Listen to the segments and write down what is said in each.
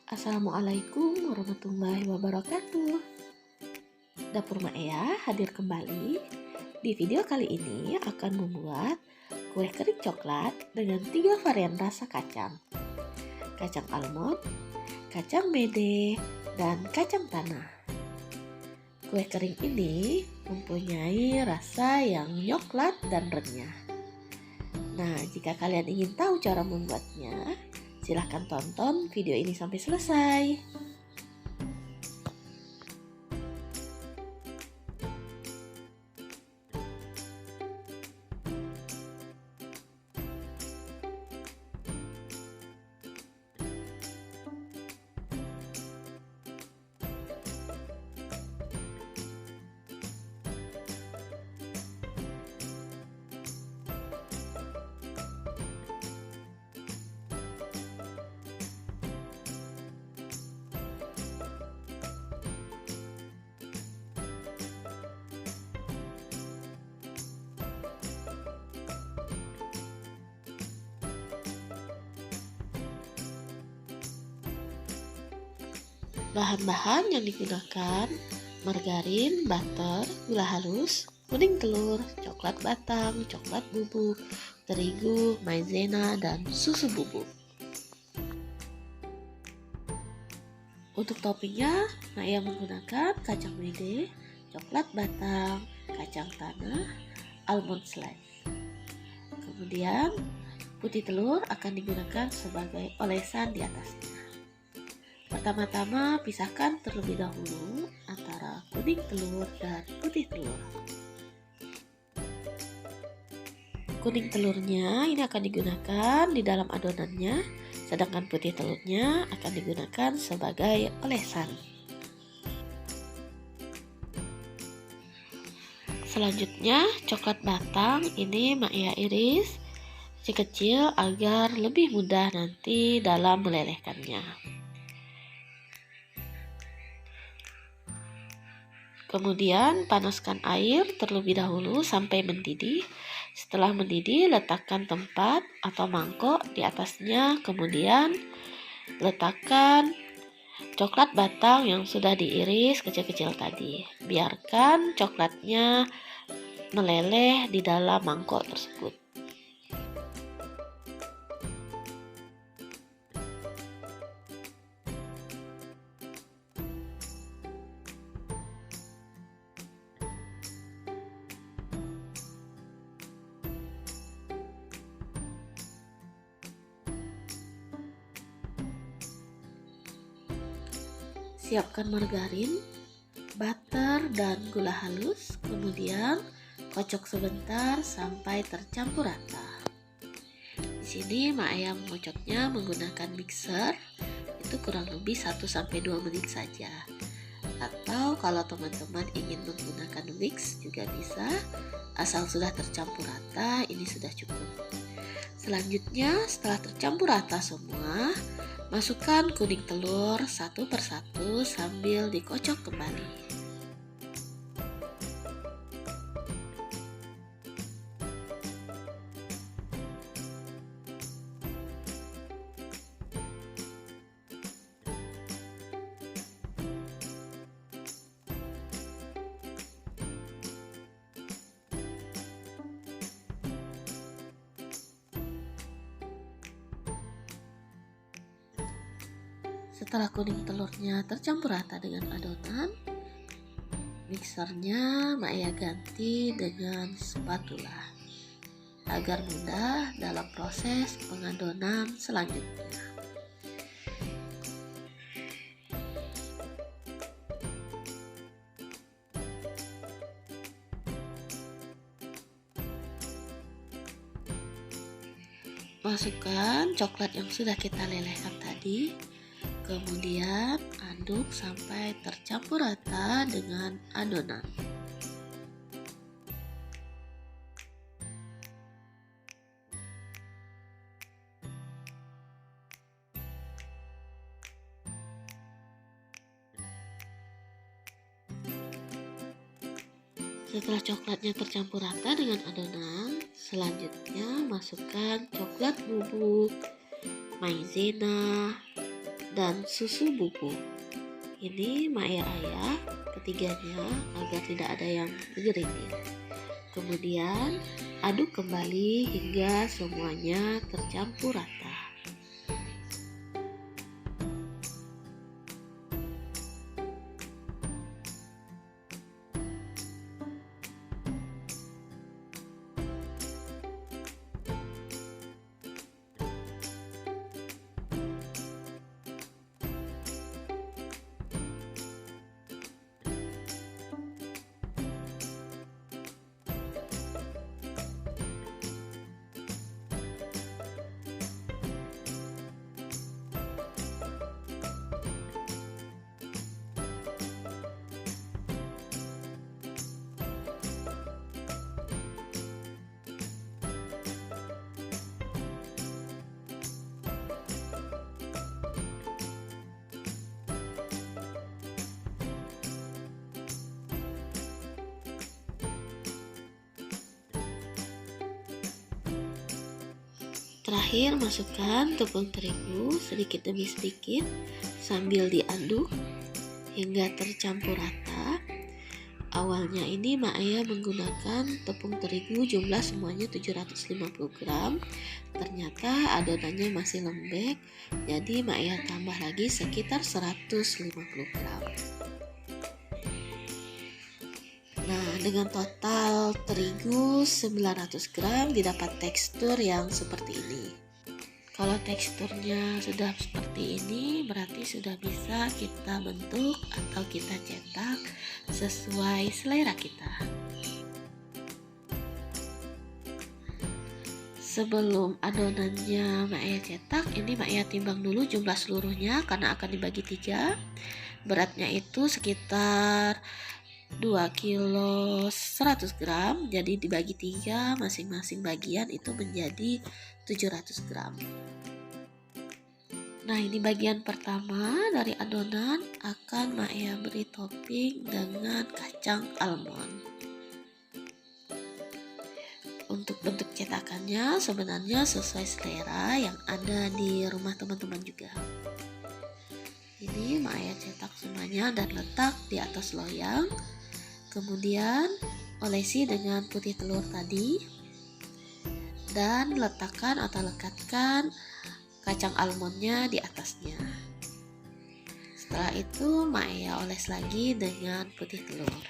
Assalamualaikum warahmatullahi wabarakatuh. Dapur Maea hadir kembali. Di video kali ini akan membuat kue kering coklat dengan 3 varian rasa kacang. Kacang almond, kacang mede, dan kacang tanah. Kue kering ini mempunyai rasa yang coklat dan renyah. Nah, jika kalian ingin tahu cara membuatnya, silahkan tonton video ini sampai selesai. Bahan-bahan yang digunakan: margarin, butter, gula halus, kuning telur, coklat batang, coklat bubuk, terigu, maizena, dan susu bubuk. Untuk toppingnya, Maea menggunakan kacang mede, coklat batang, kacang tanah, almond slice. Kemudian, putih telur akan digunakan sebagai olesan di atasnya. Pertama-tama pisahkan terlebih dahulu antara kuning telur dan putih telur. Kuning telurnya ini akan digunakan di dalam adonannya, sedangkan putih telurnya akan digunakan sebagai olesan. Selanjutnya, coklat batang ini Maea iris kecil-kecil agar lebih mudah nanti dalam melelehkannya. Kemudian panaskan air terlebih dahulu sampai mendidih. Setelah mendidih, letakkan tempat atau mangkok di atasnya. Kemudian letakkan coklat batang yang sudah diiris kecil-kecil tadi. Biarkan coklatnya meleleh di dalam mangkok tersebut. Siapkan margarin, butter, dan gula halus. Kemudian kocok sebentar sampai tercampur rata. Di sini Maea mengocoknya menggunakan mixer. Itu kurang lebih 1-2 menit saja. Atau kalau teman-teman ingin menggunakan whisk juga bisa. Asal sudah tercampur rata, ini sudah cukup. Selanjutnya, setelah tercampur rata semua, masukkan kuning telur satu persatu sambil dikocok kembali. Setelah kuning telurnya tercampur rata dengan adonan, mixernya Maea ganti dengan spatula agar mudah dalam proses pengadonan selanjutnya. Masukkan coklat yang sudah kita lelehkan tadi. Kemudian aduk sampai tercampur rata dengan adonan. Setelah coklatnya tercampur rata dengan adonan, selanjutnya masukkan coklat bubuk, maizena, dan susu bubuk. Ini Maya ayak ketiganya agar tidak ada yang bergerimis. Kemudian aduk kembali hingga semuanya tercampur rata. Terakhir, masukkan tepung terigu sedikit demi sedikit sambil diaduk hingga tercampur rata. Awalnya ini Maya menggunakan tepung terigu jumlah semuanya 750 gram. Ternyata adonannya masih lembek, jadi Maya tambah lagi sekitar 150 gram. Nah, dengan total terigu 900 gram didapat tekstur yang seperti ini. Kalau teksturnya sudah seperti ini, berarti sudah bisa kita bentuk atau kita cetak sesuai selera kita. Sebelum adonannya Maya cetak, ini Maya timbang dulu jumlah seluruhnya karena akan dibagi 3. Beratnya itu sekitar 2 kilo 100 gram, jadi dibagi 3, masing-masing bagian itu menjadi 700 gram. Nah, ini bagian pertama dari adonan akan Maya beri topping dengan kacang almond. Untuk bentuk cetakannya sebenarnya sesuai selera yang ada di rumah teman-teman juga. Ini Maya cetak semuanya dan letak di atas loyang. Kemudian olesi dengan putih telur tadi dan letakkan atau lekatkan kacang almondnya di atasnya. Setelah itu Maya oles lagi dengan putih telur.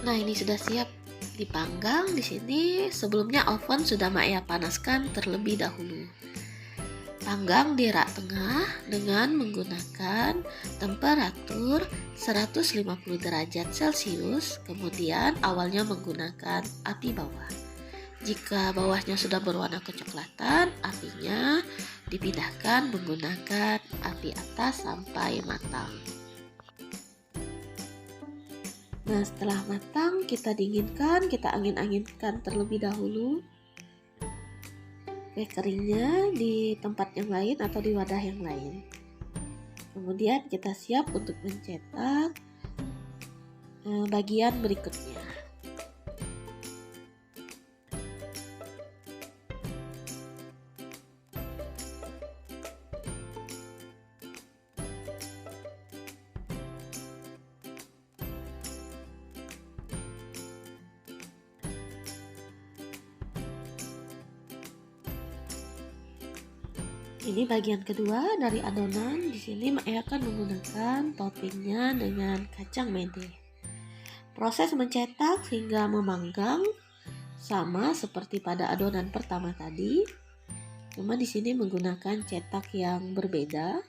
Nah, ini sudah siap dipanggang. Di sini sebelumnya oven sudah Maya panaskan terlebih dahulu. Panggang di rak tengah dengan menggunakan temperatur 150 derajat Celcius. Kemudian awalnya menggunakan api bawah. Jika bawahnya sudah berwarna kecoklatan, apinya dipindahkan menggunakan api atas sampai matang. Nah, setelah matang kita dinginkan, kita angin-anginkan terlebih dahulu kue keringnya di tempat yang lain atau di wadah yang lain. Kemudian kita siap untuk mencetak bagian berikutnya. Ini bagian kedua dari adonan. Di sini Maya akan menggunakan toppingnya dengan kacang mede. Proses mencetak hingga memanggang sama seperti pada adonan pertama tadi. Cuma di sini menggunakan cetak yang berbeda.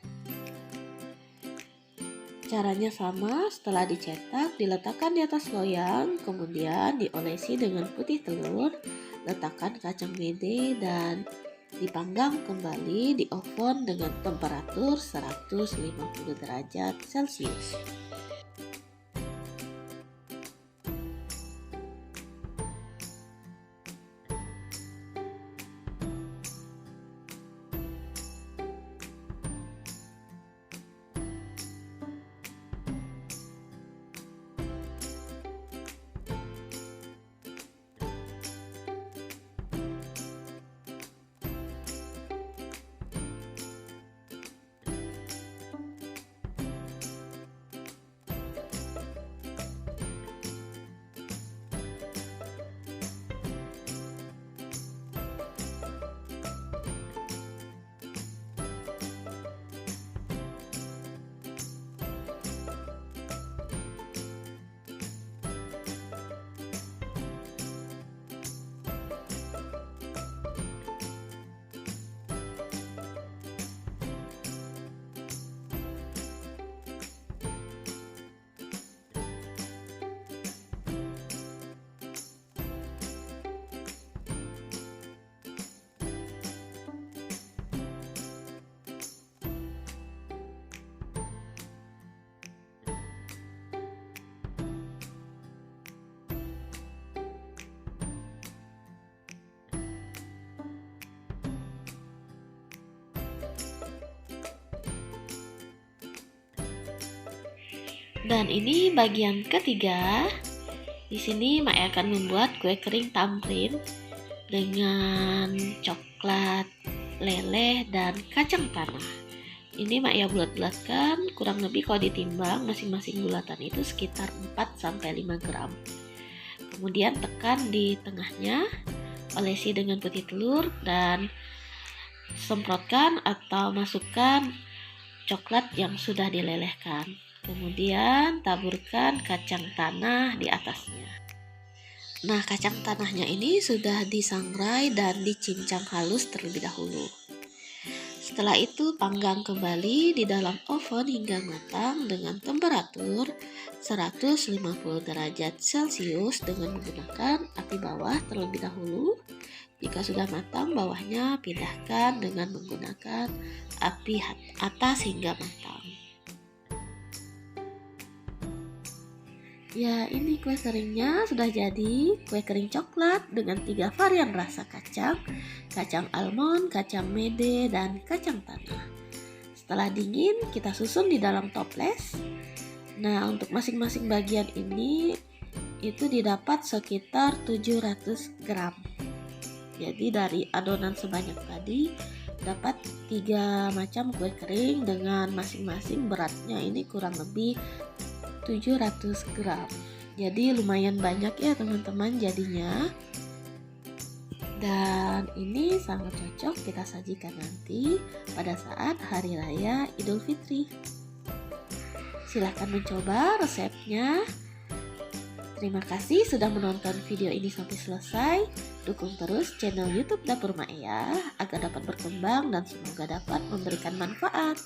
Caranya sama, setelah dicetak diletakkan di atas loyang, kemudian diolesi dengan putih telur, letakkan kacang mede dan dipanggang kembali di oven dengan temperatur 150 derajat Celcius. Dan ini bagian ketiga. Di sini Mak akan membuat kue kering tamrin dengan coklat, leleh, dan kacang tanah. Ini Mak bulat-bulatkan, kurang lebih kalau ditimbang masing-masing bulatan itu sekitar 4-5 gram. Kemudian tekan di tengahnya, olesi dengan putih telur dan semprotkan atau masukkan coklat yang sudah dilelehkan. Kemudian taburkan kacang tanah di atasnya. Nah, kacang tanahnya ini sudah disangrai dan dicincang halus terlebih dahulu. Setelah itu panggang kembali di dalam oven hingga matang dengan temperatur 150 derajat Celcius dengan menggunakan api bawah terlebih dahulu. Jika sudah matang, bawahnya pindahkan dengan menggunakan api atas hingga matang. Ya, ini kue keringnya sudah jadi. Kue kering coklat dengan 3 varian rasa kacang, kacang almond, kacang mede, dan kacang tanah. Setelah dingin, kita susun di dalam toples. Nah, untuk masing-masing bagian ini itu didapat sekitar 700 gram. Jadi dari adonan sebanyak tadi dapat 3 macam kue kering dengan masing-masing beratnya ini kurang lebih 700 gram. Jadi lumayan banyak ya teman-teman jadinya. Dan ini sangat cocok kita sajikan nanti pada saat Hari Raya Idul Fitri. Silahkan mencoba resepnya. Terima kasih sudah menonton video ini sampai selesai. Dukung terus channel YouTube Dapur Mak Ea agar dapat berkembang dan semoga dapat memberikan manfaat.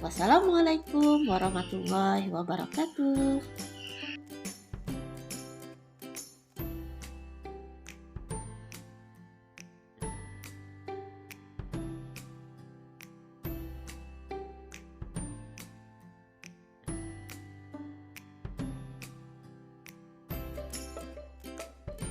Wassalamualaikum warahmatullahi wabarakatuh.